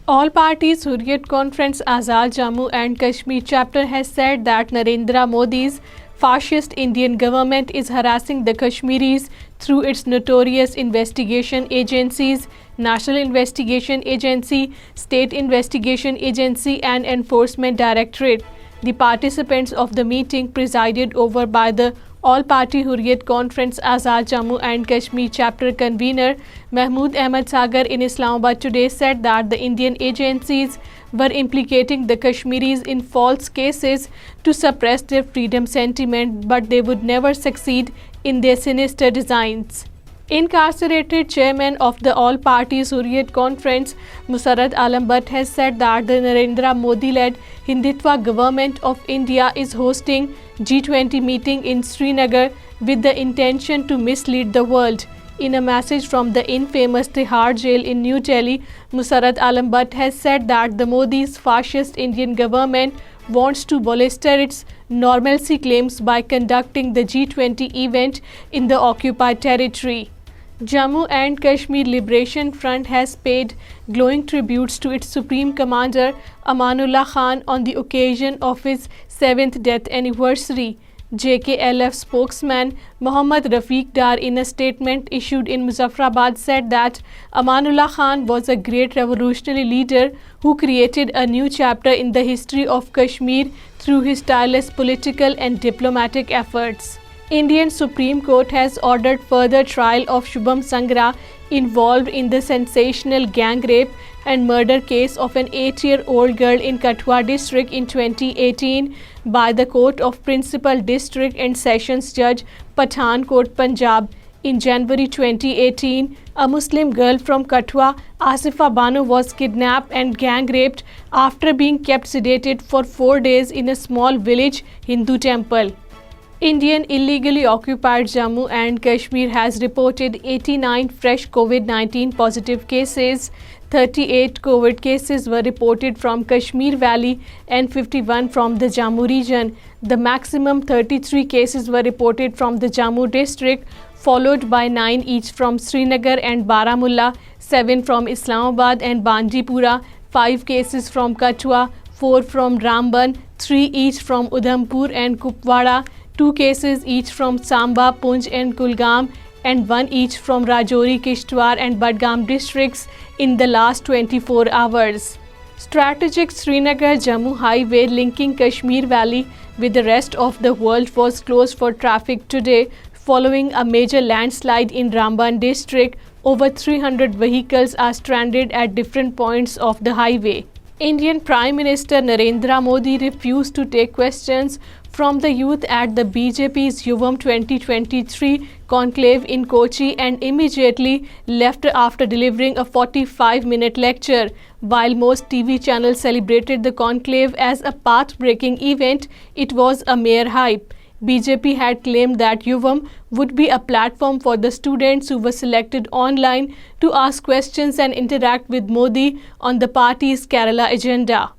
All parties Hurriyat Conference Azad Jammu and Kashmir chapter has said that Narendra Modi's fascist Indian government is harassing the Kashmiris through its notorious investigation agencies, National Investigation Agency, State Investigation Agency and Enforcement Directorate. The participants of the meeting, presided over by the All-Party Hurriyat Conference Azad Jammu and Kashmir chapter convener Mahmood Ahmad Sagar in Islamabad today, said that the Indian agencies were implicating the Kashmiris in false cases to suppress their freedom sentiment, but they would never succeed in their sinister designs. Incarcerated Chairman of the All Parties Hurriyat Conference, Masarrat Aalam Butt, has said that the Narendra Modi-led Hindutva government of India is hosting G20 meeting in Srinagar with the intention to mislead the world. In a message from the infamous Tihar jail in New Delhi, Masarrat Aalam Butt has said that the Modi's fascist Indian government wants to bolster its normalcy claims by conducting the G20 event in the occupied territory. Jammu and Kashmir Liberation Front has paid glowing tributes to its Supreme Commander Amanullah Khan on the occasion of his 7th death anniversary. JKLF spokesman Mohammad Rafiq Dar, in a statement issued in Muzaffarabad, said that Amanullah Khan was a great revolutionary leader who created a new chapter in the history of Kashmir through his tireless political and diplomatic efforts. Indian Supreme Court has ordered further trial of Shubham Sangra, involved in the sensational gang rape and murder case of an 8-year-old girl in Kathua district in 2018 by the Court of Principal District and Sessions Judge, Pathankot, Punjab. In January 2018, a Muslim girl from Kathua, Asifa Banu, was kidnapped and gang raped after being kept sedated for 4 days in a small village Hindu temple. Indian illegally occupied Jammu and Kashmir has reported 89 fresh COVID-19 positive cases. 38 COVID cases were reported from Kashmir Valley and 51 from the Jammu region. The maximum 33 cases were reported from the Jammu district, followed by 9 each from Srinagar and Baramulla, 7 from Islamabad and Bandipora, 5 cases from Kathua, 4 from Ramban, 3 each from Udhampur and Kupwara, 2 cases each from Samba, Poonch and Kulgam, and 1 each from Rajouri, Kishtwar and Budgam districts in the last 24 hours. Strategic Srinagar-Jammu highway linking Kashmir Valley with the rest of the world was closed for traffic today following a major landslide in Ramban district. Over 300 vehicles are stranded at different points of the highway. Indian Prime Minister Narendra Modi refused to take questions from the youth at the BJP's Yuvam 2023 conclave in Kochi and immediately left after delivering a 45-minute lecture. While most TV channels celebrated the conclave as a path-breaking event, it was a mere hype. BJP had claimed that Yuvam would be a platform for the students who were selected online to ask questions and interact with Modi on the party's Kerala agenda.